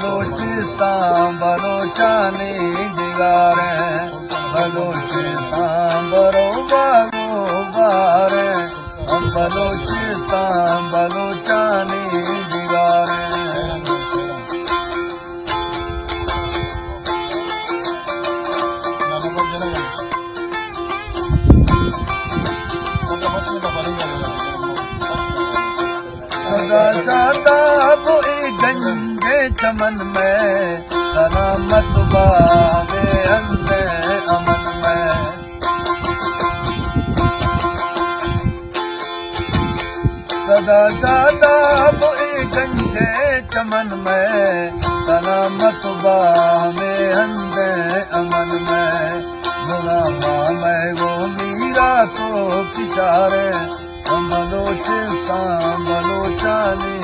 बलूचिस्तान बलोचानी दिगारे बलूचिस्तान बरो बागो बारे बलूचिस्तान बलोचानी दिगारे सदा सदा बोई गंगे चमन में सलामत बावे अंदे अमन में सदा सदा बोई गंगे चमन में सलामत बावे अंदे अमन में गुलामा में वो मीरा को किशारे बलोचिस्तान बलोचानी